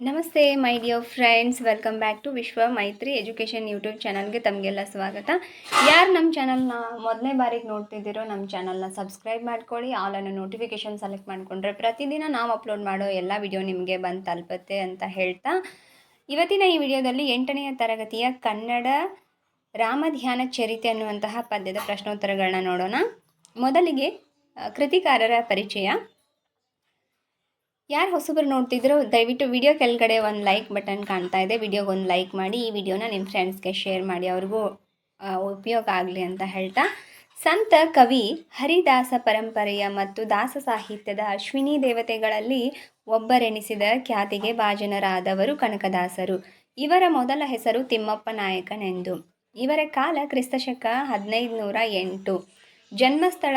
ನಮಸ್ತೆ my dear friends, welcome back to Vishwa Maitri education YouTube ಚಾನಲ್ಗೆ ತಮಗೆಲ್ಲ ಸ್ವಾಗತ. ಯಾರು ನಮ್ಮ ಚಾನಲ್ನ ಮೊದಲನೇ ಬಾರಿಗೆ ನೋಡ್ತಿದ್ದೀರೋ ನಮ್ಮ ಚಾನಲ್ನ ಸಬ್ಸ್ಕ್ರೈಬ್ ಮಾಡ್ಕೊಳ್ಳಿ. ಆಲ್ ಅನ್ನೋ ನೋಟಿಫಿಕೇಷನ್ ಸೆಲೆಕ್ಟ್ ಮಾಡಿಕೊಂಡ್ರೆ ಪ್ರತಿದಿನ ನಾವು ಅಪ್ಲೋಡ್ ಮಾಡೋ ಎಲ್ಲ ವಿಡಿಯೋ ನಿಮಗೆ ಬಂದು ತಲುಪುತ್ತೆ ಅಂತ ಹೇಳ್ತಾ, ಇವತ್ತಿನ ಈ ವಿಡಿಯೋದಲ್ಲಿ 8ನೇ ತರಗತಿಯ ಕನ್ನಡ ರಾಮಧ್ಯಾನ ಚರಿತೆ ಅನ್ನುವಂತಹ ಪದ್ಯದ ಪ್ರಶ್ನೋತ್ತರಗಳನ್ನ ನೋಡೋಣ. ಮೊದಲಿಗೆ ಕೃತಿಕಾರರ ಪರಿಚಯ. ಯಾರು ಹೊಸಬರು ನೋಡ್ತಿದ್ರು ದಯವಿಟ್ಟು ವಿಡಿಯೋ ಕೆಳಗಡೆ ಒಂದು ಲೈಕ್ ಬಟನ್ ಕಾಣ್ತಾ ಇದೆ, ವಿಡಿಯೋಗೆ ಒಂದು ಲೈಕ್ ಮಾಡಿ, ಈ ವಿಡಿಯೋನ ನಿಮ್ಮ ಫ್ರೆಂಡ್ಸ್ಗೆ ಶೇರ್ ಮಾಡಿ, ಅವ್ರಿಗೂ ಉಪಯೋಗ ಆಗಲಿ ಅಂತ ಹೇಳ್ತಾ, ಸಂತ ಕವಿ ಹರಿದಾಸ ಪರಂಪರೆಯ ಮತ್ತು ದಾಸ ಸಾಹಿತ್ಯದ ಅಶ್ವಿನಿ ದೇವತೆಗಳಲ್ಲಿ ಒಬ್ಬರೆನಿಸಿದ ಖ್ಯಾತಿಗೆ ಭಾಜನರಾದವರು ಕನಕದಾಸರು. ಇವರ ಮೊದಲ ಹೆಸರು ತಿಮ್ಮಪ್ಪ ನಾಯಕನೆಂದು. ಇವರ ಕಾಲ ಕ್ರಿಸ್ತಶಕ 1508. ಜನ್ಮಸ್ಥಳ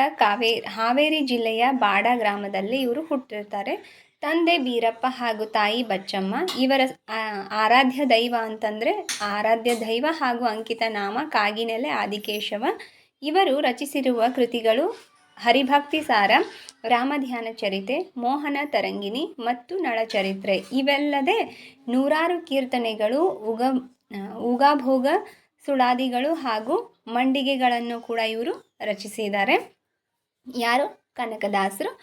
ಹಾವೇರಿ ಜಿಲ್ಲೆಯ ಬಾಡ ಗ್ರಾಮದಲ್ಲಿ ಇವರು ಹುಟ್ಟಿರ್ತಾರೆ. ತಂದೆ ಬೀರಪ್ಪ ಹಾಗೂ ತಾಯಿ ಬಚ್ಚಮ್ಮ. ಇವರ ಆರಾಧ್ಯ ದೈವ ಹಾಗೂ ಅಂಕಿತ ನಾಮ ಕಾಗಿನೆಲೆ ಆದಿಕೇಶವ. ಇವರು ರಚಿಸಿರುವ ಕೃತಿಗಳು ಹರಿಭಕ್ತಿ ಸಾರ, ರಾಮಧ್ಯಾನ ಚರಿತೆ, ಮೋಹನ ತರಂಗಿಣಿ ಮತ್ತು ನಳಚರಿತ್ರೆ. ಇವೆಲ್ಲದೆ ನೂರಾರು ಕೀರ್ತನೆಗಳು, ಉಗಾಭೋಗ ಸುಳಾದಿಗಳು ಹಾಗೂ ಮಂಡಿಗೆಗಳನ್ನು ಕೂಡ ಇವರು ರಚಿಸಿದ್ದಾರೆ. ಯಾರು? ಕನಕದಾಸರು.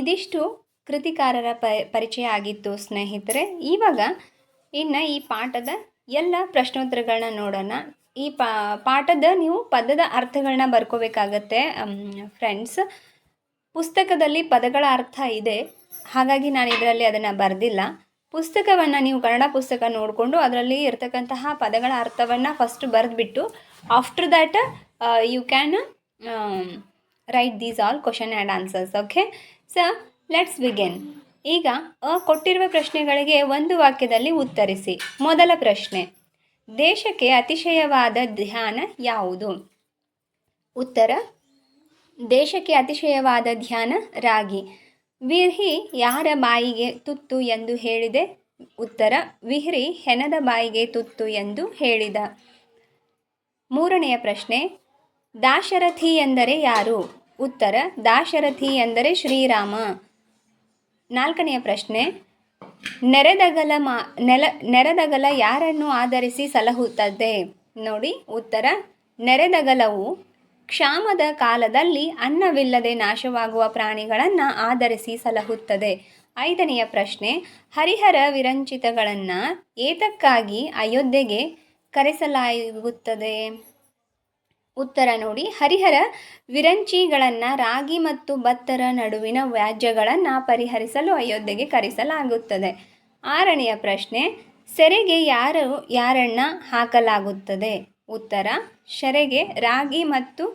ಇದಿಷ್ಟು ಕೃತಿಕಾರರ ಪರಿಚಯ ಆಗಿತ್ತು ಸ್ನೇಹಿತರೆ. ಇವಾಗ ಇನ್ನು ಈ ಪಾಠದ ಎಲ್ಲ ಪ್ರಶ್ನೋತ್ತರಗಳನ್ನ ನೋಡೋಣ. ಈ ಪಾಠದ ನೀವು ಪದದ ಅರ್ಥಗಳನ್ನ ಬರ್ಕೋಬೇಕಾಗತ್ತೆ ಫ್ರೆಂಡ್ಸ್. ಪುಸ್ತಕದಲ್ಲಿ ಪದಗಳ ಅರ್ಥ ಇದೆ, ಹಾಗಾಗಿ ನಾನು ಇದರಲ್ಲಿ ಅದನ್ನು ಬರೆದಿಲ್ಲ. ಪುಸ್ತಕವನ್ನು ನೀವು ಕನ್ನಡ ಪುಸ್ತಕ ನೋಡಿಕೊಂಡು ಅದರಲ್ಲಿ ಇರ್ತಕ್ಕಂತಹ ಪದಗಳ ಅರ್ಥವನ್ನು ಫಸ್ಟ್ ಬರೆದ್ಬಿಟ್ಟು after that you can write these all question and answers. Okay, so let's begin. ಈಗ ಕೊಟ್ಟಿರುವ ಪ್ರಶ್ನೆಗಳಿಗೆ ಒಂದು ವಾಕ್ಯದಲ್ಲಿ ಉತ್ತರಿಸಿ. ಮೊದಲ ಪ್ರಶ್ನೆ, ದೇಶಕ್ಕೆ ಅತಿಶಯವಾದ ಧ್ಯಾನ ಯಾವುದು? ಉತ್ತರ, ದೇಶಕ್ಕೆ ಅತಿಶಯವಾದ ಧ್ಯಾನ ರಾಗಿ. ವಿಹ್ರಿ ಯಾರ ಬಾಯಿಗೆ ತುತ್ತು ಎಂದು ಹೇಳಿದೆ? ಉತ್ತರ, ವಿಹ್ರಿ ಹೆಣದ ಬಾಯಿಗೆ ತುತ್ತು ಎಂದು ಹೇಳಿದ. ಮೂರನೆಯ ಪ್ರಶ್ನೆ, ದಾಶರಥಿ ಎಂದರೆ ಯಾರು? ಉತ್ತರ, ದಾಶರಥಿ ಎಂದರೆ ಶ್ರೀರಾಮ. ನಾಲ್ಕನೆಯ ಪ್ರಶ್ನೆ, ನೆರೆದಗಲ ಯಾರನ್ನು ಆಧರಿಸಿ ಸಲಹುತ್ತದೆ? ನೋಡಿ, ಉತ್ತರ, ನೆರೆದಗಲವು ಕ್ಷಾಮದ ಕಾಲದಲ್ಲಿ ಅನ್ನವಿಲ್ಲದೆ ನಾಶವಾಗುವ ಪ್ರಾಣಿಗಳನ್ನು ಆಧರಿಸಿ ಸಲಹುತ್ತದೆ. ಐದನೆಯ ಪ್ರಶ್ನೆ, ಹರಿಹರ ವಿರಂಚಿತಗಳನ್ನು ಏತಕ್ಕಾಗಿ ಅಯೋಧ್ಯೆಗೆ ಕರೆಸಲಾಗುತ್ತದೆ? ಉತ್ತರ ನೋಡಿ, ಹರಿಹರ ವಿರಂಚಿಗಳನ್ನು ರಾಗಿ ಮತ್ತು ಭತ್ತರ ನಡುವಿನ ವ್ಯಾಜ್ಯಗಳನ್ನು ಪರಿಹರಿಸಲು ಅಯೋಧ್ಯೆಗೆ ಕರೆಸಲಾಗುತ್ತದೆ. ಆರನೆಯ ಪ್ರಶ್ನೆ, ಸೆರೆಗೆ ಯಾರನ್ನು ಹಾಕಲಾಗುತ್ತದೆ? ಉತ್ತರ, ಸೆರೆಗೆ ರಾಗಿ ಮತ್ತು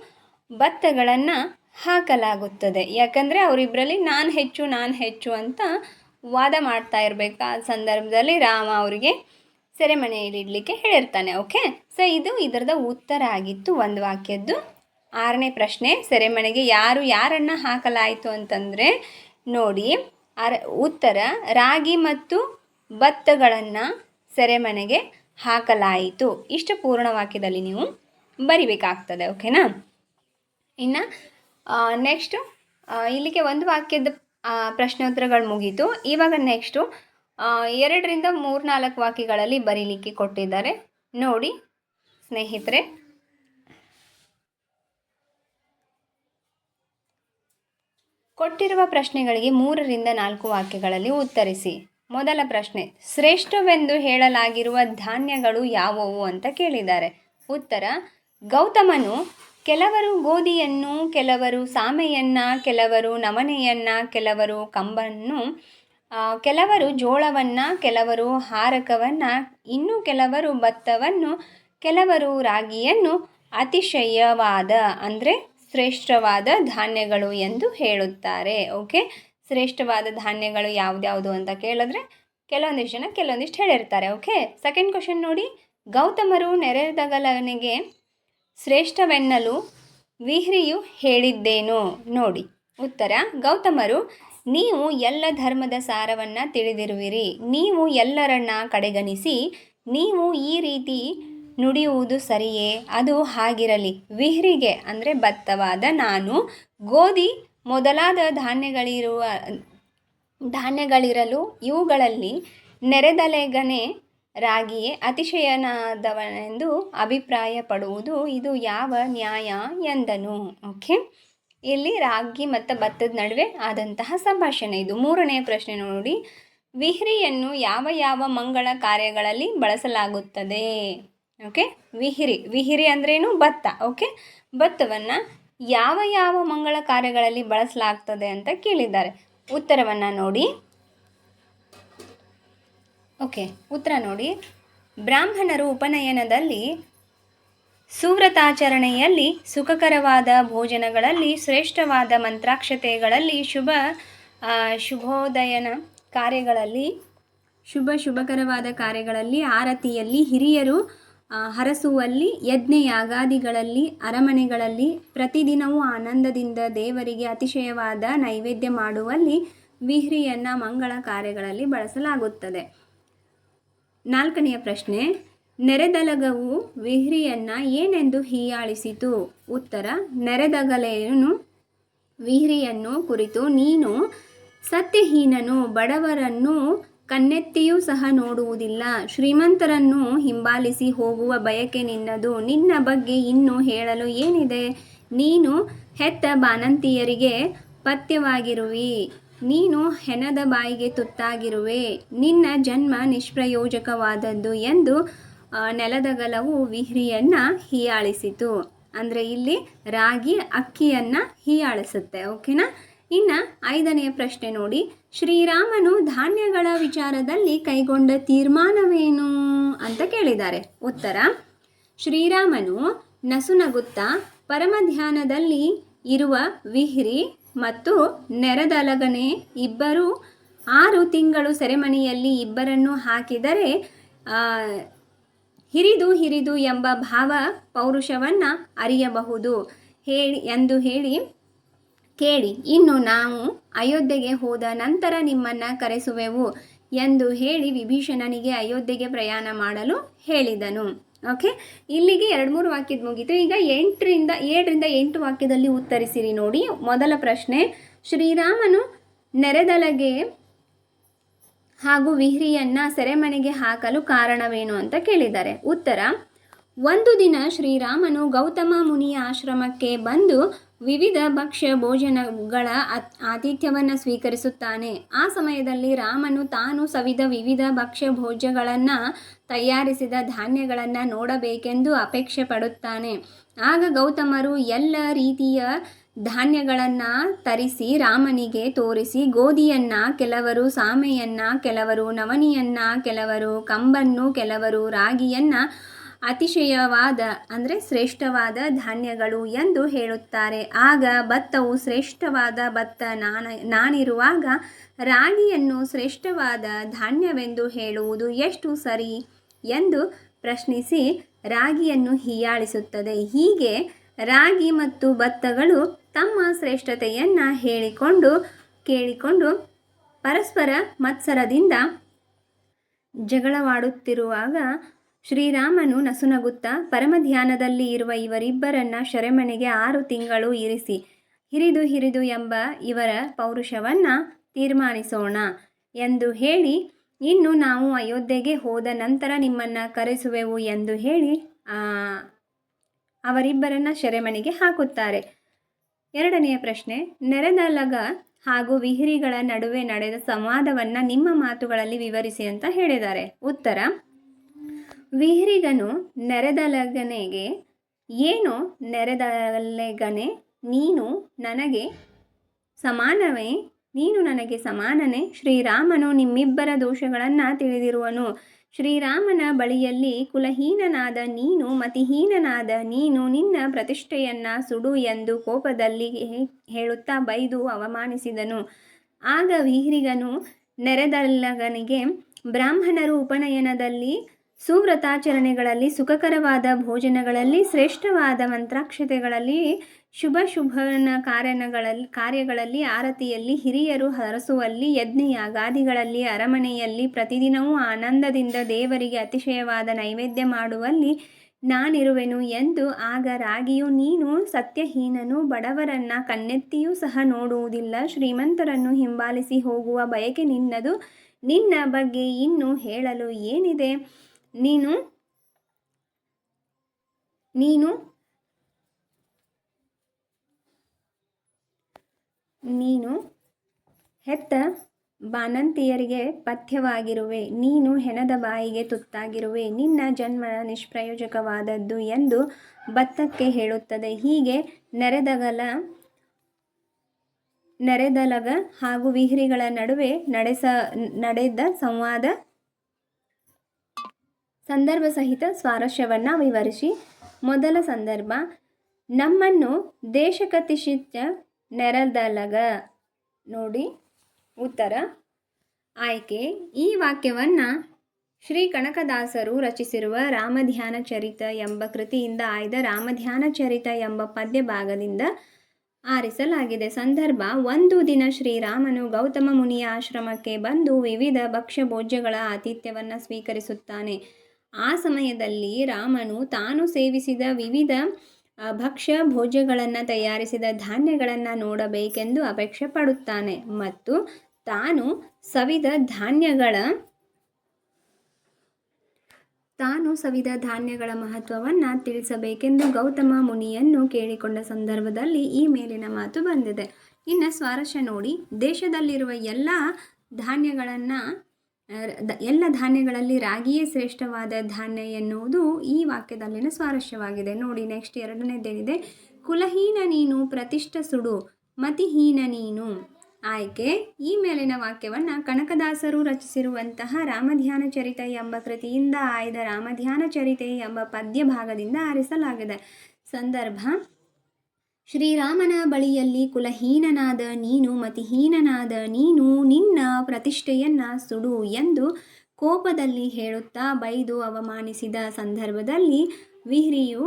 ಭತ್ತಗಳನ್ನು ಹಾಕಲಾಗುತ್ತದೆ. ಯಾಕಂದರೆ ಅವರಿಬ್ಬರಲ್ಲಿ ನಾನು ಹೆಚ್ಚು ಅಂತ ವಾದ ಮಾಡ್ತಾ ಇರಬೇಕು. ಆ ಸಂದರ್ಭದಲ್ಲಿ ರಾಮ ಅವರಿಗೆ ಸೆರೆಮನೆಯಲ್ಲಿ ಇಡಲಿಕ್ಕೆ ಹೇಳಿರ್ತಾನೆ. ಓಕೆ, ಸೊ ಇದು ಇದರದ ಉತ್ತರ ಆಗಿತ್ತು ಒಂದು ವಾಕ್ಯದ್ದು. ಆರನೇ ಪ್ರಶ್ನೆ, ಸೆರೆಮನೆಗೆ ಯಾರನ್ನು ಹಾಕಲಾಯಿತು ಅಂತಂದರೆ ನೋಡಿ, ಉತ್ತರ, ರಾಗಿ ಮತ್ತು ಭತ್ತಗಳನ್ನು ಸೆರೆಮನೆಗೆ ಹಾಕಲಾಯಿತು. ಇಷ್ಟು ಪೂರ್ಣ ವಾಕ್ಯದಲ್ಲಿ ನೀವು ಬರಿಬೇಕಾಗ್ತದೆ. ಓಕೆನಾ? ಇನ್ನು ನೆಕ್ಸ್ಟು ಇಲ್ಲಿಗೆ ಒಂದು ವಾಕ್ಯದ ಪ್ರಶ್ನೋತ್ತರಗಳು ಮುಗೀತು. ಇವಾಗ ನೆಕ್ಸ್ಟು 2ರಿಂದ 3-4 ವಾಕ್ಯಗಳಲ್ಲಿ ಬರೀಲಿಕ್ಕೆ ಕೊಟ್ಟಿದ್ದಾರೆ. ನೋಡಿ ಸ್ನೇಹಿತರೆ, ಕೊಟ್ಟಿರುವ ಪ್ರಶ್ನೆಗಳಿಗೆ 3ರಿಂದ 4 ವಾಕ್ಯಗಳಲ್ಲಿ ಉತ್ತರಿಸಿ. ಮೊದಲ ಪ್ರಶ್ನೆ, ಶ್ರೇಷ್ಠವೆಂದು ಹೇಳಲಾಗಿರುವ ಧಾನ್ಯಗಳು ಯಾವುವು ಅಂತ ಕೇಳಿದ್ದಾರೆ. ಉತ್ತರ, ಗೌತಮನು ಕೆಲವರು ಗೋಧಿಯನ್ನು, ಕೆಲವರು ಸಾಮೆಯನ್ನು, ಕೆಲವರು ನವಣೆಯನ್ನು, ಕೆಲವರು ಕಂಬನ್ನು, ಕೆಲವರು ಜೋಳವನ್ನು, ಕೆಲವರು ಹಾರಕವನ್ನು, ಇನ್ನು ಕೆಲವರು ಭತ್ತವನ್ನು, ಕೆಲವರು ರಾಗಿಯನ್ನು ಅತಿಶಯವಾದ ಅಂದರೆ ಶ್ರೇಷ್ಠವಾದ ಧಾನ್ಯಗಳು ಎಂದು ಹೇಳುತ್ತಾರೆ. ಓಕೆ, ಶ್ರೇಷ್ಠವಾದ ಧಾನ್ಯಗಳು ಯಾವ್ದ್ಯಾವುದು ಅಂತ ಕೇಳಿದ್ರೆ ಕೆಲವೊಂದಿಷ್ಟು ಜನ ಕೆಲವೊಂದಿಷ್ಟು ಹೇಳಿರ್ತಾರೆ. ಓಕೆ, ಸೆಕೆಂಡ್ ಕ್ವಶನ್ ನೋಡಿ, ಗೌತಮರು ನೆರೆದಗಲನಿಗೆ ಶ್ರೇಷ್ಠವೆನ್ನಲು ವಿಹ್ರಿಯು ಹೇಳಿದ್ದೇನು? ನೋಡಿ, ಉತ್ತರ, ಗೌತಮರು, ನೀವು ಎಲ್ಲ ಧರ್ಮದ ಸಾರವನ್ನು ತಿಳಿದಿರುವಿರಿ, ನೀವು ಎಲ್ಲರನ್ನ ಕಡೆಗಣಿಸಿ ನೀವು ಈ ರೀತಿ ನುಡಿಯುವುದು ಸರಿಯೇ? ಅದು ಹಾಗಿರಲಿ. ವಿಹ್ರಿಗೆ ಅಂದರೆ ಭತ್ತವಾದ ನಾನು, ಗೋಧಿ ಮೊದಲಾದ ಧಾನ್ಯಗಳಿರಲು ಇವುಗಳಲ್ಲಿ ನೆರೆದಲೆಗನೆ ರಾಗಿಯೇ ಅತಿಶಯನಾದವನೆಂದು ಅಭಿಪ್ರಾಯಪಡುವುದು ಇದು ಯಾವ ನ್ಯಾಯ ಎಂದನು. ಓಕೆ, ಇಲ್ಲಿ ರಾಗಿ ಮತ್ತು ಭತ್ತದ ನಡುವೆ ಆದಂತಹ ಸಂಭಾಷಣೆ ಇದು. ಮೂರನೆಯ ಪ್ರಶ್ನೆ ನೋಡಿ, ವಿಹಿರಿಯನ್ನು ಯಾವ ಯಾವ ಮಂಗಳ ಕಾರ್ಯಗಳಲ್ಲಿ ಬಳಸಲಾಗುತ್ತದೆ? ಓಕೆ, ವಿಹಿರಿ ಅಂದ್ರೇನು? ಭತ್ತ. ಓಕೆ, ಭತ್ತವನ್ನು ಯಾವ ಯಾವ ಮಂಗಳ ಕಾರ್ಯಗಳಲ್ಲಿ ಬಳಸಲಾಗ್ತದೆ ಅಂತ ಕೇಳಿದ್ದಾರೆ. ಉತ್ತರವನ್ನು ನೋಡಿ. ಓಕೆ, ಉತ್ತರ ನೋಡಿ. ಬ್ರಾಹ್ಮಣರು ಉಪನಯನದಲ್ಲಿ, ಸುವ್ರತಾಚರಣೆಯಲ್ಲಿ, ಸುಖಕರವಾದ ಭೋಜನಗಳಲ್ಲಿ, ಶ್ರೇಷ್ಠವಾದ ಮಂತ್ರಾಕ್ಷತೆಗಳಲ್ಲಿ, ಶುಭೋದಯನ ಕಾರ್ಯಗಳಲ್ಲಿ, ಶುಭಕರವಾದ ಕಾರ್ಯಗಳಲ್ಲಿ, ಆರತಿಯಲ್ಲಿ, ಹಿರಿಯರು ಹರಸುವಲ್ಲಿ, ಯಜ್ಞ ಯಾಗಾದಿಗಳಲ್ಲಿ, ಅರಮನೆಗಳಲ್ಲಿ, ಪ್ರತಿದಿನವೂ ಆನಂದದಿಂದ ದೇವರಿಗೆ ಅತಿಶಯವಾದ ನೈವೇದ್ಯ ಮಾಡುವಲ್ಲಿ ವಿಹಿರಿಯನ್ನು ಮಂಗಳ ಕಾರ್ಯಗಳಲ್ಲಿ ಬಳಸಲಾಗುತ್ತದೆ. ನಾಲ್ಕನೆಯ ಪ್ರಶ್ನೆ, ನೆರೆದಲಗವು ವಿಹಿರಿಯನ್ನು ಏನೆಂದು ಹೀಯಾಳಿಸಿತು? ಉತ್ತರ, ನೆರೆದಗಲೇನು ವಿಹಿರಿಯನ್ನು ಕುರಿತು ನೀನು ಸತ್ಯಹೀನನು, ಬಡವರನ್ನು ಕಣ್ಣೆತ್ತಿಯೂ ಸಹ ನೋಡುವುದಿಲ್ಲ, ಶ್ರೀಮಂತರನ್ನು ಹಿಂಬಾಲಿಸಿ ಹೋಗುವ ಬಯಕೆ ನಿನ್ನದು, ನಿನ್ನ ಬಗ್ಗೆ ಇನ್ನೂ ಹೇಳಲು ಏನಿದೆ? ನೀನು ಹೆತ್ತ ಬಾಣಂತಿಯರಿಗೆ ಪಥ್ಯವಾಗಿರುವಿ, ನೀನು ಹೆಣದ ಬಾಯಿಗೆ ತುತ್ತಾಗಿರುವೆ, ನಿನ್ನ ಜನ್ಮ ನಿಷ್ಪ್ರಯೋಜಕವಾದದ್ದು ಎಂದು ನೆಲದಗಲವು ವಿಹಿರಿಯನ್ನು ಹೀಯಾಳಿಸಿತು. ಅಂದರೆ ಇಲ್ಲಿ ರಾಗಿ ಅಕ್ಕಿಯನ್ನು ಹೀಯಾಳಿಸುತ್ತೆ. ಓಕೆನಾ? ಇನ್ನು ಐದನೆಯ ಪ್ರಶ್ನೆ ನೋಡಿ, ಶ್ರೀರಾಮನು ಧಾನ್ಯಗಳ ವಿಚಾರದಲ್ಲಿ ಕೈಗೊಂಡ ತೀರ್ಮಾನವೇನು ಅಂತ ಕೇಳಿದ್ದಾರೆ. ಉತ್ತರ, ಶ್ರೀರಾಮನು ನಸುನಗುತ್ತಾ ಪರಮಧ್ಯಾನದಲ್ಲಿ ಇರುವ ವಿಹಿರಿ ಮತ್ತು ನೆರೆದಲಗನೆ ಇಬ್ಬರು 6 ತಿಂಗಳು ಸೆರೆಮನೆಯಲ್ಲಿ ಇಬ್ಬರನ್ನು ಹಾಕಿದರೆ ಹಿರಿದು ಎಂಬ ಭಾವ ಪೌರುಷವನ್ನು ಅರಿಯಬಹುದು ಎಂದು ಹೇಳಿ, ಕೇಳಿ, ಇನ್ನು ನಾವು ಅಯೋಧ್ಯೆಗೆ ಹೋದ ನಂತರ ನಿಮ್ಮನ್ನು ಕರೆಸುವೆವು ಎಂದು ಹೇಳಿ ವಿಭೀಷಣನಿಗೆ ಅಯೋಧ್ಯೆಗೆ ಪ್ರಯಾಣ ಮಾಡಲು ಹೇಳಿದನು. ಓಕೆ, ಇಲ್ಲಿಗೆ 2-3 ವಾಕ್ಯದ ಮುಗೀತು. ಈಗ 7ರಿಂದ 8 ವಾಕ್ಯದಲ್ಲಿ ಉತ್ತರಿಸಿರಿ ನೋಡಿ. ಮೊದಲ ಪ್ರಶ್ನೆ, ಶ್ರೀರಾಮನು ನೆರೆದಲಗೆ ಹಾಗೂ ವಿಹಿರಿಯನ್ನು ಸೆರೆಮನೆಗೆ ಹಾಕಲು ಕಾರಣವೇನು ಅಂತ ಕೇಳಿದ್ದಾರೆ. ಉತ್ತರ, ಒಂದು ದಿನ ಶ್ರೀರಾಮನು ಗೌತಮ ಮುನಿಯ ಆಶ್ರಮಕ್ಕೆ ಬಂದು ವಿವಿಧ ಭಕ್ಷ್ಯ ಭೋಜನಗಳ ಆತಿಥ್ಯವನ್ನು ಸ್ವೀಕರಿಸುತ್ತಾನೆ. ಆ ಸಮಯದಲ್ಲಿ ರಾಮನು ತಾನು ಸವಿದ ವಿವಿಧ ಭಕ್ಷ್ಯ ಭೋಜ್ಯಗಳನ್ನು ತಯಾರಿಸಿದ ಧಾನ್ಯಗಳನ್ನು ನೋಡಬೇಕೆಂದು ಅಪೇಕ್ಷೆ ಪಡುತ್ತಾನೆ. ಆಗ ಗೌತಮರು ಎಲ್ಲ ರೀತಿಯ ಧಾನ್ಯಗಳನ್ನು ತರಿಸಿ ರಾಮನಿಗೆ ತೋರಿಸಿ, ಗೋಧಿಯನ್ನು, ಕೆಲವರು ಸಾಮೆಯನ್ನು, ಕೆಲವರು ನವಣಿಯನ್ನು, ಕೆಲವರು ಕಂಬನ್ನು, ಕೆಲವರು ರಾಗಿಯನ್ನು ಅತಿಶಯವಾದ ಅಂದರೆ ಶ್ರೇಷ್ಠವಾದ ಧಾನ್ಯಗಳು ಎಂದು ಹೇಳುತ್ತಾರೆ. ಆಗ ಭತ್ತವು ಶ್ರೇಷ್ಠವಾದ ಭತ್ತ ನಾನಿರುವಾಗ ರಾಗಿಯನ್ನು ಶ್ರೇಷ್ಠವಾದ ಧಾನ್ಯವೆಂದು ಹೇಳುವುದು ಎಷ್ಟು ಸರಿ ಎಂದು ಪ್ರಶ್ನಿಸಿ ರಾಗಿಯನ್ನು ಹೀಯಾಳಿಸುತ್ತದೆ. ಹೀಗೆ ರಾಗಿ ಮತ್ತು ಭತ್ತಗಳು ತಮ್ಮ ಶ್ರೇಷ್ಠತೆಯನ್ನು ಕೇಳಿಕೊಂಡು ಪರಸ್ಪರ ಮತ್ಸರದಿಂದ ಜಗಳವಾಡುತ್ತಿರುವಾಗ ಶ್ರೀರಾಮನು ನಸುನಗುತ್ತಾ ಪರಮಧ್ಯಾನದಲ್ಲಿ ಇರುವ ಇವರಿಬ್ಬರನ್ನ ಸೆರೆಮನೆಗೆ 6 ತಿಂಗಳು ಇರಿಸಿ, ಹಿರಿದು ಎಂಬ ಇವರ ಪೌರುಷವನ್ನು ತೀರ್ಮಾನಿಸೋಣ ಎಂದು ಹೇಳಿ, ಇನ್ನು ನಾವು ಅಯೋಧ್ಯೆಗೆ ಹೋದ ನಂತರ ನಿಮ್ಮನ್ನು ಕರೆಸುವೆವು ಎಂದು ಹೇಳಿ ಅವರಿಬ್ಬರನ್ನ ಸೆರೆಮನೆಗೆ ಹಾಕುತ್ತಾರೆ. ಎರಡನೆಯ ಪ್ರಶ್ನೆ, ನೆರೆದಲಗ ಹಾಗೂ ವಿಹಿರಿಗಳ ನಡುವೆ ನಡೆದ ಸಂವಾದವನ್ನು ನಿಮ್ಮ ಮಾತುಗಳಲ್ಲಿ ವಿವರಿಸಿ ಅಂತ ಹೇಳಿದ್ದಾರೆ. ಉತ್ತರ, ವಿಹಿರಿಗನು ನೆರೆದಲಗನೆಗೆ, ಏನು ನೆರೆದಲೆಗನೆ, ನೀನು ನನಗೆ ಸಮಾನನೇ. ಶ್ರೀರಾಮನು ನಿಮ್ಮಿಬ್ಬರ ದೋಷಗಳನ್ನು ತಿಳಿದಿರುವನು. ಶ್ರೀರಾಮನ ಬಳಿಯಲ್ಲಿ ಕುಲಹೀನನಾದ ನೀನು, ಮತಿಹೀನನಾದ ನೀನು ನಿನ್ನ ಪ್ರತಿಷ್ಠೆಯನ್ನು ಸುಡು ಎಂದು ಕೋಪದಲ್ಲಿ ಹೇಳುತ್ತಾ ಬೈದು ಅವಮಾನಿಸಿದನು. ಆಗ ವಿಹಿರಿಗನು ನೆರೆದಲಗನಿಗೆ, ಬ್ರಾಹ್ಮಣರು ಉಪನಯನದಲ್ಲಿ, ಸುವ್ರತಾಚರಣೆಗಳಲ್ಲಿ, ಸುಖಕರವಾದ ಭೋಜನಗಳಲ್ಲಿ, ಶ್ರೇಷ್ಠವಾದ ಮಂತ್ರಾಕ್ಷತೆಗಳಲ್ಲಿ, ಶುಭನ ಕಾರ್ಯಗಳಲ್ಲಿ, ಆರತಿಯಲ್ಲಿ, ಹಿರಿಯರು ಹರಸುವಲ್ಲಿ, ಯಜ್ಞ ಯಾಗಾದಿಗಳಲ್ಲಿ, ಅರಮನೆಯಲ್ಲಿ, ಪ್ರತಿದಿನವೂ ಆನಂದದಿಂದ ದೇವರಿಗೆ ಅತಿಶಯವಾದ ನೈವೇದ್ಯ ಮಾಡುವಲ್ಲಿ ನಾನಿರುವೆನು ಎಂದು. ಆಗ ರಾಗಿಯು, ನೀನು ಸತ್ಯಹೀನನು, ಬಡವರನ್ನು ಕಣ್ಣೆತ್ತಿಯೂ ಸಹ ನೋಡುವುದಿಲ್ಲ, ಶ್ರೀಮಂತರನ್ನು ಹಿಂಬಾಲಿಸಿ ಹೋಗುವ ಬಯಕೆ ನಿನ್ನದು, ನಿನ್ನ ಬಗ್ಗೆ ಇನ್ನೂ ಹೇಳಲು ಏನಿದೆ? ನೀನು ನೀನು ನೀನು ಹೆತ್ತ ಬಾಣಂತಿಯರಿಗೆ ಪಥ್ಯವಾಗಿರುವೆ. ನೀನು ಹೆಣದ ಬಾಯಿಗೆ ತುತ್ತಾಗಿರುವೆ. ನಿನ್ನ ಜನ್ಮ ನಿಷ್ಪ್ರಯೋಜಕವಾದದ್ದು ಎಂದು ಭತ್ತಕ್ಕೆ ಹೇಳುತ್ತದೆ. ಹೀಗೆ ನೆರೆದಲಗ ಹಾಗೂ ವಿಹರಿಗಳ ನಡುವೆ ನಡೆದ ಸಂದರ್ಭ ಸಹಿತ ಸ್ವಾರಸ್ಯವನ್ನು ವಿವರಿಸಿ. ಮೊದಲ ಸಂದರ್ಭ: ನಮ್ಮನ್ನು ದೇಶಕತಿಶಿತ ನೆರೆದಲಗ. ನೋಡಿ ಉತ್ತರ. ಆಯ್ಕೆ: ಈ ವಾಕ್ಯವನ್ನು ಶ್ರೀ ಕನಕದಾಸರು ರಚಿಸಿರುವ ರಾಮಧ್ಯಾನ ಚರಿತ ಎಂಬ ಕೃತಿಯಿಂದ ಆಯ್ದ ರಾಮಧ್ಯಾನ ಚರಿತ ಎಂಬ ಪದ್ಯ ಭಾಗದಿಂದ ಆರಿಸಲಾಗಿದೆ. ಸಂದರ್ಭ: ಒಂದು ದಿನ ಶ್ರೀರಾಮನು ಗೌತಮ ಮುನಿಯ ಆಶ್ರಮಕ್ಕೆ ಬಂದು ವಿವಿಧ ಭಕ್ಷ್ಯ ಭೋಜ್ಯಗಳ ಆತಿಥ್ಯವನ್ನು ಸ್ವೀಕರಿಸುತ್ತಾನೆ. ಆ ಸಮಯದಲ್ಲಿ ರಾಮನು ತಾನು ಸೇವಿಸಿದ ವಿವಿಧ ಭಕ್ಷ್ಯ ಭೋಜ್ಯಗಳನ್ನು ತಯಾರಿಸಿದ ಧಾನ್ಯಗಳನ್ನು ನೋಡಬೇಕೆಂದು ಅಪೇಕ್ಷೆ ಪಡುತ್ತಾನೆ ಮತ್ತು ತಾನು ಸವಿದ ಧಾನ್ಯಗಳ ಮಹತ್ವವನ್ನು ತಿಳಿಸಬೇಕೆಂದು ಗೌತಮ ಮುನಿಯನ್ನು ಕೇಳಿಕೊಂಡ ಸಂದರ್ಭದಲ್ಲಿ ಈ ಮೇಲಿನ ಮಾತು ಬಂದಿದೆ. ಇನ್ನು ಸ್ವಾರಸ್ಯ ನೋಡಿ. ದೇಶದಲ್ಲಿರುವ ಎಲ್ಲ ಧಾನ್ಯಗಳಲ್ಲಿ ರಾಗಿಯೇ ಶ್ರೇಷ್ಠವಾದ ಧಾನ್ಯ ಎನ್ನುವುದು ಈ ವಾಕ್ಯದಲ್ಲಿನ ಸ್ವಾರಸ್ಯವಾಗಿದೆ. ನೋಡಿ ನೆಕ್ಸ್ಟ್ ಎರಡನೇದೇನಿದೆ? ಕುಲಹೀನ ನೀನು ಪ್ರತಿಷ್ಠ ಸುಡು, ಮತಿಹೀನ ನೀನು. ಆಯ್ಕೆ: ಈ ಮೇಲಿನ ವಾಕ್ಯವನ್ನು ಕನಕದಾಸರು ರಚಿಸಿರುವಂತಹ ರಾಮಧ್ಯಾನ ಚರಿತ ಎಂಬ ಕೃತಿಯಿಂದ ಆಯ್ದ ರಾಮಧ್ಯಾನ ಚರಿತೆ ಎಂಬ ಪದ್ಯ ಭಾಗದಿಂದ ಆರಿಸಲಾಗಿದೆ. ಸಂದರ್ಭ: ಶ್ರೀರಾಮನ ಬಳಿಯಲ್ಲಿ ಕುಲಹೀನನಾದ ನೀನು, ಮತಿಹೀನನಾದ ನೀನು ನಿನ್ನ ಪ್ರತಿಷ್ಠೆಯನ್ನು ಸುಡು ಎಂದು ಕೋಪದಲ್ಲಿ ಹೇಳುತ್ತಾ ಬೈದು ಅವಮಾನಿಸಿದ ಸಂದರ್ಭದಲ್ಲಿ ವಿಹರಿಯು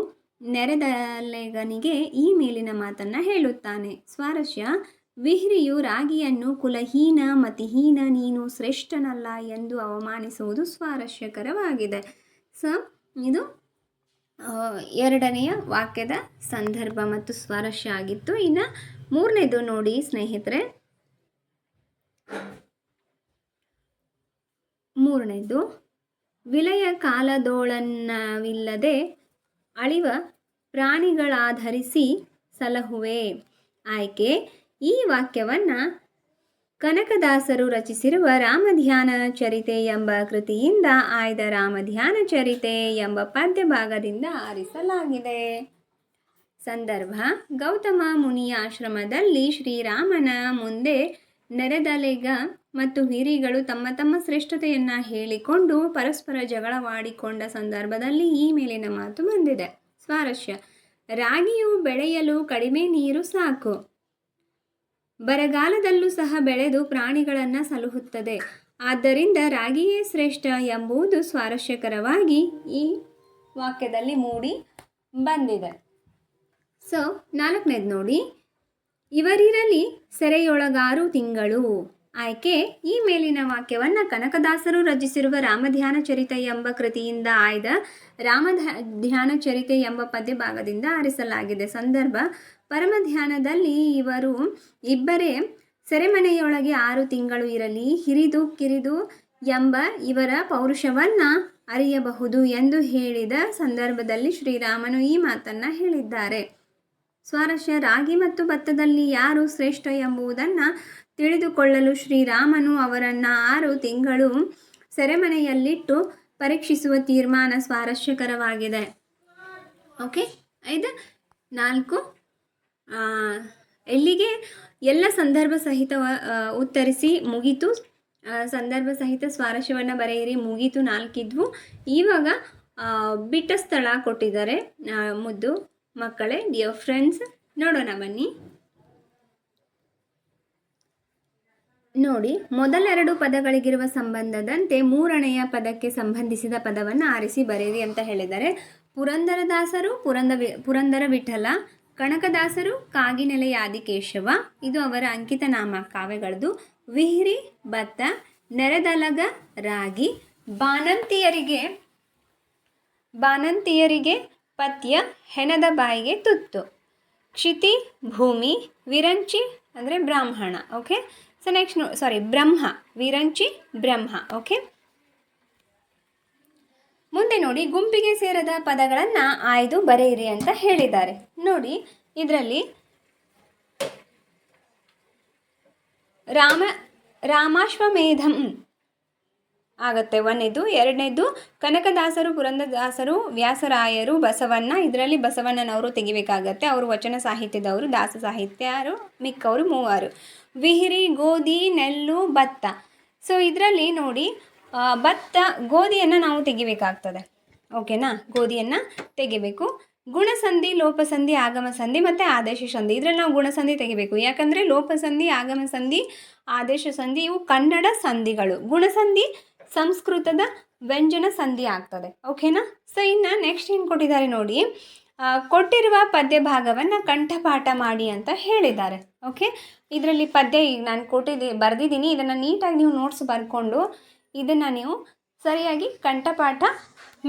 ನೆರೆದಲೆಗನಿಗೆ ಈ ಮೇಲಿನ ಮಾತನ್ನು ಹೇಳುತ್ತಾನೆ. ಸ್ವಾರಸ್ಯ: ವಿಹರಿಯು ರಾಗಿಯನ್ನು ಕುಲಹೀನ, ಮತಿಹೀನ, ನೀನು ಶ್ರೇಷ್ಠನಲ್ಲ ಎಂದು ಅವಮಾನಿಸುವುದು ಸ್ವಾರಸ್ಯಕರವಾಗಿದೆ. ಇದು ಎರಡನೆಯ ವಾಕ್ಯದ ಸಂದರ್ಭ ಮತ್ತು ಸ್ವಾರಸ್ಯ ಆಗಿತ್ತು. ಇನ್ನು ಮೂರನೇದು ನೋಡಿ ಸ್ನೇಹಿತರೆ. ಮೂರನೇದು: ವಿಲಯ ಕಾಲದೋಳನ್ನವಿಲ್ಲದೆ ಅಳಿವ ಪ್ರಾಣಿಗಳಾಧರಿಸಿ ಸಲಹುವೆ. ಆಯ್ಕೆ: ಈ ವಾಕ್ಯವನ್ನು ಕನಕದಾಸರು ರಚಿಸಿರುವ ರಾಮಧ್ಯಾನ ಚರಿತೆ ಎಂಬ ಕೃತಿಯಿಂದ ಆಯ್ದ ರಾಮಧ್ಯಾನ ಚರಿತೆ ಎಂಬ ಪದ್ಯ ಭಾಗದಿಂದ ಆರಿಸಲಾಗಿದೆ. ಸಂದರ್ಭ: ಗೌತಮ ಮುನಿಯ ಆಶ್ರಮದಲ್ಲಿ ಶ್ರೀರಾಮನ ಮುಂದೆ ನೆರೆದಲೆಗ ಮತ್ತು ಹಿರಿಗಳು ತಮ್ಮ ತಮ್ಮ ಶ್ರೇಷ್ಠತೆಯನ್ನು ಹೇಳಿಕೊಂಡು ಪರಸ್ಪರ ಜಗಳವಾಡಿಕೊಂಡ ಸಂದರ್ಭದಲ್ಲಿ ಈ ಮೇಲಿನ ಮಾತು ಬಂದಿದೆ. ಸ್ವಾರಸ್ಯ: ರಾಗಿಯು ಬೆಳೆಯಲು ಕಡಿಮೆ ನೀರು ಸಾಕು, ಬರಗಾಲದಲ್ಲೂ ಸಹ ಬೆಳೆದು ಪ್ರಾಣಿಗಳನ್ನು ಸಲಹುತ್ತದೆ. ಆದ್ದರಿಂದ ರಾಗಿಯೇ ಶ್ರೇಷ್ಠ ಎಂಬುದು ಸ್ವಾರಸ್ಯಕರವಾಗಿ ಈ ವಾಕ್ಯದಲ್ಲಿ ಮೂಡಿ ಬಂದಿದೆ. ನಾಲ್ಕನೇದು ನೋಡಿ. ಇವರಿರಲಿ ಸೆರೆಯೊಳಗಾರು ತಿಂಗಳು. ಆಯ್ಕೆ: ಈ ಮೇಲಿನ ವಾಕ್ಯವನ್ನು ಕನಕದಾಸರು ರಚಿಸಿರುವ ರಾಮಧ್ಯಾನ ಚರಿತ ಎಂಬ ಕೃತಿಯಿಂದ ಆಯ್ದ ರಾಮಧ್ಯಾನ ಚರಿತೆ ಎಂಬ ಪದ್ಯ ಭಾಗದಿಂದ ಆರಿಸಲಾಗಿದೆ. ಸಂದರ್ಭ: ಪರಮಧ್ಯಾನದಲ್ಲಿ ಇವರು ಇಬ್ಬರೇ ಸೆರೆಮನೆಯೊಳಗೆ 6 ತಿಂಗಳು ಇರಲಿ, ಹಿರಿದು ಕಿರಿದು ಎಂಬ ಇವರ ಪೌರುಷವನ್ನು ಅರಿಯಬಹುದು ಎಂದು ಹೇಳಿದ ಸಂದರ್ಭದಲ್ಲಿ ಶ್ರೀರಾಮನು ಈ ಮಾತನ್ನು ಹೇಳಿದ್ದಾರೆ. ಸ್ವಾರಸ್ಯ: ರಾಗಿ ಮತ್ತು ಭತ್ತದಲ್ಲಿ ಯಾರು ಶ್ರೇಷ್ಠ ಎಂಬುದನ್ನು ತಿಳಿದುಕೊಳ್ಳಲು ಶ್ರೀರಾಮನು ಅವರನ್ನು 6 ತಿಂಗಳು ಸೆರೆಮನೆಯಲ್ಲಿಟ್ಟು ಪರೀಕ್ಷಿಸುವ ತೀರ್ಮಾನ ಸ್ವಾರಸ್ಯಕರವಾಗಿದೆ. ಓಕೆ, ಇದು 4 ಎಲ್ಲಿಗೆ ಎಲ್ಲ ಸಂದರ್ಭ ಸಹಿತ ಉತ್ತರಿಸಿ ಮುಗೀತು. ಸಂದರ್ಭ ಸಹಿತ ಸ್ವಾರಸ್ಯವನ್ನು ಬರೆಯಿರಿ ಮುಗೀತು. 4 ಇದ್ವು. ಇವಾಗ ಬಿಟ್ಟ ಸ್ಥಳ ಕೊಟ್ಟಿದ್ದಾರೆ. ಮುದ್ದು ಮಕ್ಕಳೇ, ಡಿಯರ್ ಫ್ರೆಂಡ್ಸ್, ನೋಡೋಣ ಬನ್ನಿ. ನೋಡಿ, ಮೊದಲ 2 ಪದಗಳಿಗಿರುವ ಸಂಬಂಧದಂತೆ ಮೂರನೆಯ ಪದಕ್ಕೆ ಸಂಬಂಧಿಸಿದ ಪದವನ್ನು ಆರಿಸಿ ಬರೆಯಿರಿ ಅಂತ ಹೇಳಿದ್ದಾರೆ. ಪುರಂದರದಾಸರು ಪುರಂದರ ವಿಠಲ, ಕನಕದಾಸರು ಕಾಗಿನೆಲೆಯ ಆದಿಕೇಶವ, ಇದು ಅವರ ಅಂಕಿತ ನಾಮ ಕಾವ್ಯಗಳದು. ವಿಹರಿ ಭತ್ತ, ನೆರೆದಲಗ ರಾಗಿ, ಬಾಣಂತಿಯರಿಗೆ ಪಥ್ಯ, ಹೆಣದ ಬಾಯಿಗೆ ತುತ್ತು, ಕ್ಷಿತಿ ಭೂಮಿ, ವಿರಂಚಿ ಅಂದರೆ ಬ್ರಾಹ್ಮಣ. ಓಕೆ, ಸೊ ನೆಕ್ಸ್ಟ್ ಬ್ರಹ್ಮ, ವಿರಂಚಿ ಬ್ರಹ್ಮ. ಓಕೆ, ಮುಂದೆ ನೋಡಿ, ಗುಂಪಿಗೆ ಸೇರದ ಪದಗಳನ್ನು ಆಯ್ದು ಬರೆಯಿರಿ ಅಂತ ಹೇಳಿದ್ದಾರೆ. ನೋಡಿ, ಇದರಲ್ಲಿ ರಾಮಾಶ್ವಮೇಧಂ ಆಗುತ್ತೆ ಒಂದನೇದು. ಎರಡನೇದು ಕನಕದಾಸರು, ಪುರಂದರದಾಸರು, ವ್ಯಾಸರಾಯರು, ಬಸವಣ್ಣ. ಇದರಲ್ಲಿ ಬಸವಣ್ಣನವರು ತೆಗಿಬೇಕಾಗತ್ತೆ, ಅವರು ವಚನ ಸಾಹಿತ್ಯದವರು, ದಾಸ ಸಾಹಿತ್ಯರು, ಮಿಕ್ಕವರು ಮೂವರು. ವಿಹಿರಿ, ಗೋಧಿ, ನೆಲ್ಲು, ಭತ್ತ. ಸೊ ಇದರಲ್ಲಿ ನೋಡಿ, ಭತ್ತ, ಗೋಧಿಯನ್ನು ನಾವು ತೆಗಿಬೇಕಾಗ್ತದೆ. ಓಕೆನಾ, ಗೋಧಿಯನ್ನು ತೆಗಿಬೇಕು. ಗುಣಸಂಧಿ, ಲೋಪಸಂಧಿ, ಆಗಮ ಸಂಧಿ ಮತ್ತು ಆದೇಶ ಸಂಧಿ. ಇದರಲ್ಲಿ ನಾವು ಗುಣಸಂಧಿ ತೆಗಿಬೇಕು, ಯಾಕಂದರೆ ಲೋಪಸಂಧಿ, ಆಗಮ ಸಂಧಿ, ಆದೇಶ ಸಂಧಿ ಇವು ಕನ್ನಡ ಸಂಧಿಗಳು. ಗುಣಸಂಧಿ ಸಂಸ್ಕೃತದ ವ್ಯಂಜನ ಸಂಧಿ ಆಗ್ತದೆ. ಓಕೆನಾ. ಸೊ ಇನ್ನು ನೆಕ್ಸ್ಟ್ ಏನು ಕೊಟ್ಟಿದ್ದಾರೆ ನೋಡಿ, ಕೊಟ್ಟಿರುವ ಪದ್ಯ ಭಾಗವನ್ನು ಕಂಠಪಾಠ ಮಾಡಿ ಅಂತ ಹೇಳಿದ್ದಾರೆ. ಓಕೆ, ಇದರಲ್ಲಿ ಪದ್ಯ ಈಗ ನಾನು ಬರೆದಿದ್ದೀನಿ, ಇದನ್ನು ನೀಟಾಗಿ ನೀವು ನೋಟ್ಸ್ ಬರ್ಕೊಂಡು ಇದನ್ನು ನೀವು ಸರಿಯಾಗಿ ಕಂಠಪಾಠ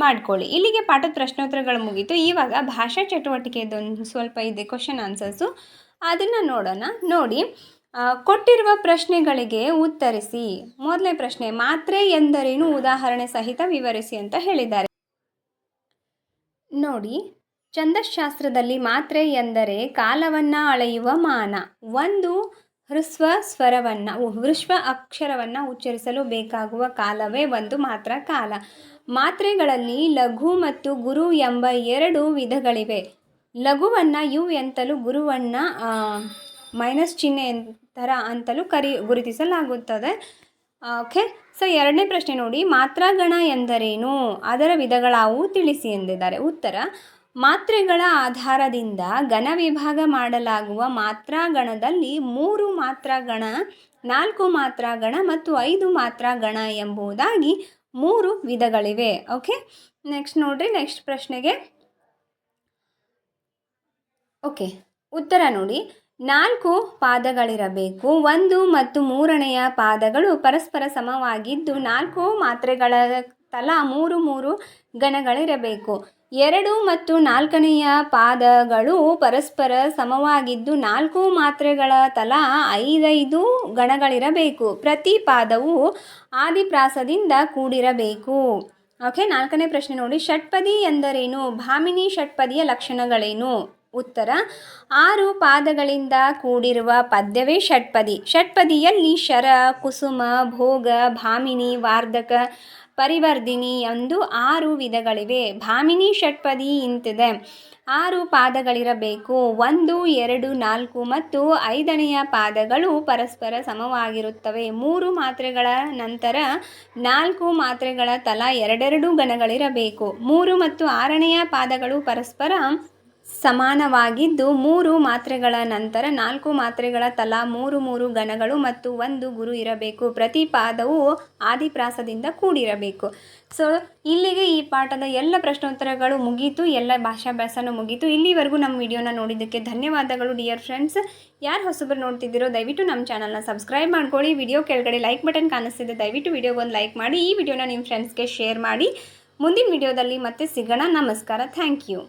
ಮಾಡ್ಕೊಳ್ಳಿ. ಇಲ್ಲಿಗೆ ಪಾಠದ ಪ್ರಶ್ನೋತ್ತರಗಳು ಮುಗೀತು. ಇವಾಗ ಭಾಷಾ ಚಟುವಟಿಕೆದೊಂದು ಸ್ವಲ್ಪ ಇದೆ, ಕ್ವಶನ್ ಆನ್ಸರ್ಸು, ಅದನ್ನು ನೋಡೋಣ. ನೋಡಿ, ಕೊಟ್ಟಿರುವ ಪ್ರಶ್ನೆಗಳಿಗೆ ಉತ್ತರಿಸಿ. ಮೊದಲನೇ ಪ್ರಶ್ನೆ, ಮಾತ್ರೆ ಎಂದರೇನು, ಉದಾಹರಣೆ ಸಹಿತ ವಿವರಿಸಿ ಅಂತ ಹೇಳಿದ್ದಾರೆ. ನೋಡಿ, ಛಂದಶಾಸ್ತ್ರದಲ್ಲಿ ಮಾತ್ರೆ ಎಂದರೆ ಕಾಲವನ್ನು ಅಳೆಯುವ ಮಾನ. ಒಂದು ಹ್ರಸ್ವ ಅಕ್ಷರವನ್ನು ಉಚ್ಚರಿಸಲು ಬೇಕಾಗುವ ಕಾಲವೇ ಒಂದು ಮಾತ್ರ ಕಾಲ. ಮಾತ್ರೆಗಳಲ್ಲಿ ಲಘು ಮತ್ತು ಗುರು ಎಂಬ ಎರಡು ವಿಧಗಳಿವೆ. ಲಘುವನ್ನು ಯು ಎಂತಲೂ ಗುರುವನ್ನು ಮೈನಸ್ ಚಿಹ್ನೆ ಥರ ಅಂತಲೂ ಗುರುತಿಸಲಾಗುತ್ತದೆ. ಓಕೆ. ಸೊ ಎರಡನೇ ಪ್ರಶ್ನೆ ನೋಡಿ, ಮಾತ್ರಾಗಣ ಎಂದರೇನು, ಅದರ ವಿಧಗಳಾವು ತಿಳಿಸಿ ಎಂದಿದ್ದಾರೆ. ಉತ್ತರ, ಮಾತ್ರೆಗಳ ಆಧಾರದಿಂದ ಘನ ವಿಭಾಗ ಮಾಡಲಾಗುವ ಮಾತ್ರಾಗಣದಲ್ಲಿ 3 ಮಾತ್ರಾಗಣ, 4 ಮಾತ್ರಾಗಣ ಮತ್ತು 5 ಮಾತ್ರಾಗಣ ಎಂಬುದಾಗಿ 3 ವಿಧಗಳಿವೆ. ಓಕೆ, ನೆಕ್ಸ್ಟ್ ನೋಡ್ರಿ, ನೆಕ್ಸ್ಟ್ ಪ್ರಶ್ನೆಗೆ ಓಕೆ ಉತ್ತರ ನೋಡಿ, 4 ಪಾದಗಳಿರಬೇಕು. 1 ಮತ್ತು 3ನೆಯ ಪಾದಗಳು ಪರಸ್ಪರ ಸಮವಾಗಿದ್ದು 4 ಮಾತ್ರೆಗಳ ತಲಾ 3 ಗಣಗಳಿರಬೇಕು. 2 ಮತ್ತು 4ನೆಯ ಪಾದಗಳು ಪರಸ್ಪರ ಸಮವಾಗಿದ್ದು 4 ಮಾತ್ರೆಗಳ ತಲಾ 5 ಗಣಗಳಿರಬೇಕು. ಪ್ರತಿ ಪಾದವು ಆದಿಪ್ರಾಸದಿಂದ ಕೂಡಿರಬೇಕು. ಓಕೆ, 4ನೇ ಪ್ರಶ್ನೆ ನೋಡಿ, ಷಟ್ಪದಿ ಎಂದರೇನು, ಭಾಮಿನಿ ಷಟ್ಪದಿಯ ಲಕ್ಷಣಗಳೇನು. ಉತ್ತರ, 6 ಪಾದಗಳಿಂದ ಕೂಡಿರುವ ಪದ್ಯವೇ ಷಟ್ಪದಿ. ಷಟ್ಪದಿಯಲ್ಲಿ ಶರ, ಕುಸುಮ, ಭೋಗ, ಭಾಮಿನಿ, ವಾರ್ಧಕ, ಪರಿವರ್ಧಿನಿ ಎಂದು 6 ವಿಧಗಳಿವೆ. ಭಾಮಿನಿ ಷಟ್ಪದಿ ಇಂತಿದೆ. 6 ಪಾದಗಳಿರಬೇಕು. 1, 2, 4 ಮತ್ತು 5ನೆಯ ಪಾದಗಳು ಪರಸ್ಪರ ಸಮವಾಗಿರುತ್ತವೆ. 3 ಮಾತ್ರೆಗಳ ನಂತರ 4 ಮಾತ್ರೆಗಳ ತಲಾ 2 ಗಣಗಳಿರಬೇಕು. 3 ಮತ್ತು 6ನೆಯ ಪಾದಗಳು ಪರಸ್ಪರ ಸಮಾನವಾಗಿದ್ದು 3 ಮಾತ್ರೆಗಳ ನಂತರ 4 ಮಾತ್ರೆಗಳ ತಲಾ 3 ಗಣಗಳು ಮತ್ತು 1 ಗುರು ಇರಬೇಕು. ಪ್ರತಿ ಪಾದವು ಆದಿಪ್ರಾಸದಿಂದ ಕೂಡಿರಬೇಕು. ಸೊ ಇಲ್ಲಿಗೆ ಈ ಪಾಠದ ಎಲ್ಲ ಪ್ರಶ್ನೋತ್ತರಗಳು ಮುಗೀತು, ಎಲ್ಲ ಭಾಷಾಭ್ಯಾಸನೂ ಮುಗೀತು. ಇಲ್ಲಿವರೆಗೂ ನಮ್ಮ ವಿಡಿಯೋನ ನೋಡಿದ್ದಕ್ಕೆ ಧನ್ಯವಾದಗಳು ಡಿಯರ್ ಫ್ರೆಂಡ್ಸ್. ಯಾರು ಹೊಸಬರು ನೋಡ್ತಿದ್ದೀರೋ ದಯವಿಟ್ಟು ನಮ್ಮ ಚಾನಲ್ನ ಸಬ್ಸ್ಕ್ರೈಬ್ ಮಾಡ್ಕೊಳ್ಳಿ. ವಿಡಿಯೋ ಕೆಳಗಡೆ ಲೈಕ್ ಬಟನ್ ಕಾಣಿಸ್ತಿದೆ, ದಯವಿಟ್ಟು ವಿಡಿಯೋಗೊಂದು ಲೈಕ್ ಮಾಡಿ. ಈ ವಿಡಿಯೋನ ನಿಮ್ಮ ಫ್ರೆಂಡ್ಸ್ಗೆ ಶೇರ್ ಮಾಡಿ. ಮುಂದಿನ ವಿಡಿಯೋದಲ್ಲಿ ಮತ್ತೆ ಸಿಗೋಣ. ನಮಸ್ಕಾರ. Thank you.